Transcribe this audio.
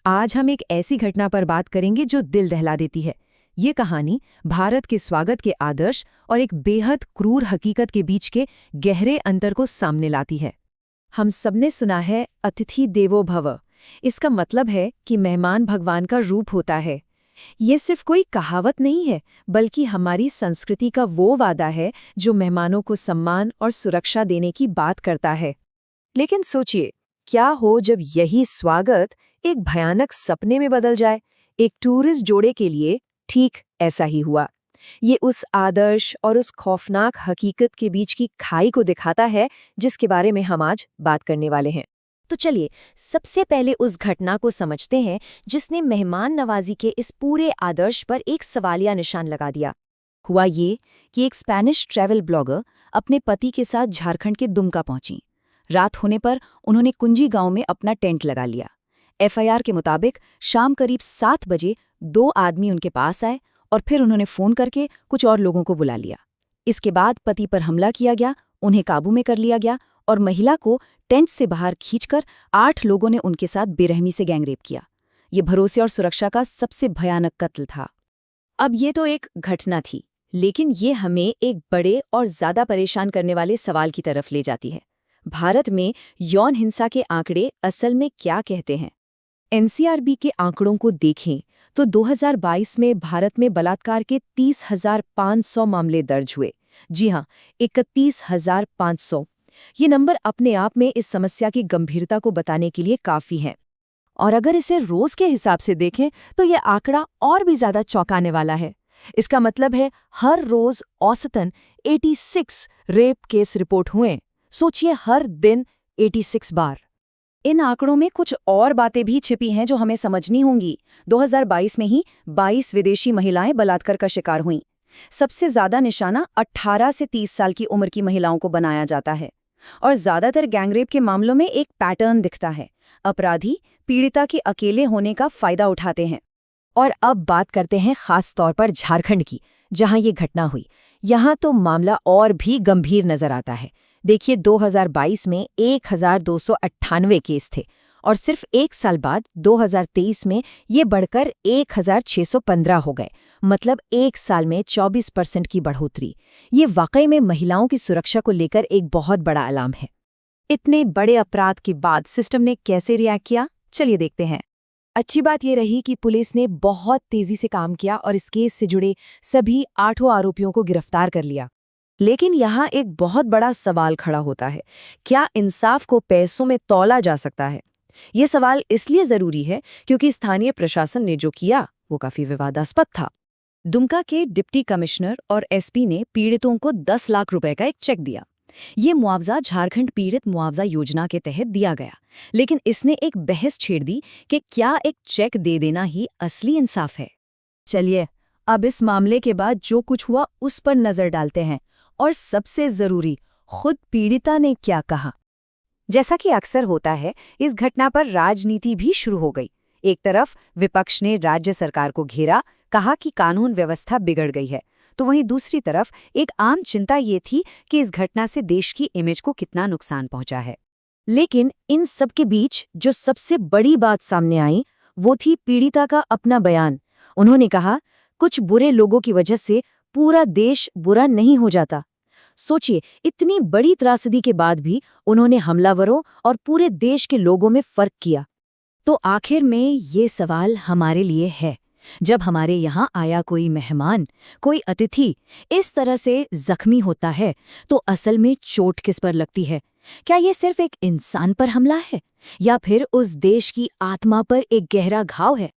आज हम एक ऐसी घटना पर बात करेंगे जो दिल दहला देती है। ये कहानी भारत के स्वागत के आदर्श और एक बेहद क्रूर हकीकत के बीच के गहरे अंतर को सामने लाती है। हम सबने सुना है अतिथि देवो भव। इसका मतलब है कि मेहमान भगवान का रूप होता है। ये सिर्फ कोई कहावत नहीं है, बल्कि हमारी संस्कृति का वो वादा है जो मेहमानों को सम्मान और सुरक्षा देने की बात करता है। लेकिन सोचिए, क्या हो जब यही स्वागत एक भयानक सपने में बदल जाए। एक टूरिस्ट जोड़े के लिए ठीक ऐसा ही हुआ। ये उस आदर्श और उस खौफनाक हकीकत के बीच की खाई को दिखाता है जिसके बारे में हम आज बात करने वाले हैं। तो चलिए सबसे पहले उस घटना को समझते हैं जिसने मेहमान नवाजी के इस पूरे आदर्श पर एक सवालिया निशान लगा दिया। हुआ ये कि एक स्पेनिश ट्रैवल ब्लॉगर अपने पति के साथ झारखंड के दुमका पहुंची। रात होने पर उन्होंने कुंजी गांव में अपना टेंट लगा लिया। एफआईआर के मुताबिक शाम करीब 7 बजे 2 आदमी उनके पास आए और फिर उन्होंने फ़ोन करके कुछ और लोगों को बुला लिया। इसके बाद पति पर हमला किया गया, उन्हें काबू में कर लिया गया और महिला को टेंट से बाहर खींचकर 8 लोगों ने उनके साथ बेरहमी से गैंगरेप किया। ये भरोसे और सुरक्षा का सबसे भयानक कत्ल था। अब ये तो एक घटना थी, लेकिन ये हमें एक बड़े और ज़्यादा परेशान करने वाले सवाल की तरफ ले जाती है। भारत में यौन हिंसा के आंकड़े असल में क्या कहते हैं? एनसीआरबी के आंकड़ों को देखें तो 2022 में भारत में बलात्कार के 30,500 मामले दर्ज हुए। जी हां, 31,500। ये नंबर अपने आप में इस समस्या की गंभीरता को बताने के लिए काफी है। और अगर इसे रोज के हिसाब से देखें तो यह आंकड़ा और भी ज्यादा चौंकाने वाला है। इसका मतलब है हर रोज औसतन 86 रेप केस रिपोर्ट हुए। सोचिए, हर दिन 86 बार। इन आंकड़ों में कुछ और बातें भी छिपी हैं जो हमें समझनी होंगी। 2022 में ही 22 विदेशी महिलाएं बलात्कार का शिकार हुईं। सबसे ज्यादा निशाना 18 से 30 साल की उम्र की महिलाओं को बनाया जाता है। और ज्यादातर गैंगरेप के मामलों में एक पैटर्न दिखता है। अपराधी पीड़िता के अकेले होने का फायदा उठाते हैं। और अब बात करते हैं खास तौर पर झारखंड की, जहां ये घटना हुई। यहां तो मामला और भी गंभीर नजर आता है। देखिए, 2022 में 1298 केस थे और सिर्फ 1 साल बाद 2023 में ये बढ़कर 1615 हो गए। मतलब 1 साल में 24% की बढ़ोतरी। ये वाकई में महिलाओं की सुरक्षा को लेकर एक बहुत बड़ा अलार्म है। इतने बड़े अपराध के बाद सिस्टम ने कैसे रिएक्ट किया, चलिए देखते हैं। अच्छी बात ये रही कि पुलिस ने बहुत तेजी से काम किया और इस केस से जुड़े सभी 8 आरोपियों को गिरफ्तार कर लिया। लेकिन यहाँ एक बहुत बड़ा सवाल खड़ा होता है, क्या इंसाफ को पैसों में तौला जा सकता है? ये सवाल इसलिए जरूरी है क्योंकि स्थानीय प्रशासन ने जो किया वो काफी विवादास्पद था। दुमका के डिप्टी कमिश्नर और एसपी ने पीड़ितों को 10 लाख रुपए का एक चेक दिया। ये मुआवजा झारखंड पीड़ित मुआवजा योजना के तहत दिया गया। लेकिन इसने एक बहस छेड़ दी कि क्या एक चेक दे देना ही असली इंसाफ है। चलिए, अब इस मामले के बाद जो कुछ हुआ उस पर नजर डालते हैं। और सबसे जरूरी, खुद पीड़िता ने क्या कहा। जैसा कि अक्सर होता है, इस घटना पर राजनीति भी शुरू हो गई। एक तरफ विपक्ष ने राज्य सरकार को घेरा, कहा कि कानून व्यवस्था बिगड़ गई है, तो वहीं दूसरी तरफ एक आम चिंता ये थी कि इस घटना से देश की इमेज को कितना नुकसान पहुंचा है। लेकिन इन सब के बीच जो सबसे बड़ी बात सामने आई वो थी पीड़िता का अपना बयान। उन्होंने कहा, कुछ बुरे लोगों की वजह से पूरा देश बुरा नहीं हो जाता। सोचिए, इतनी बड़ी त्रासदी के बाद भी उन्होंने हमलावरों और पूरे देश के लोगों में फर्क किया। तो आखिर में ये सवाल हमारे लिए है, जब हमारे यहाँ आया कोई मेहमान, कोई अतिथि इस तरह से जख्मी होता है तो असल में चोट किस पर लगती है? क्या ये सिर्फ एक इंसान पर हमला है या फिर उस देश की आत्मा पर एक गहरा घाव है?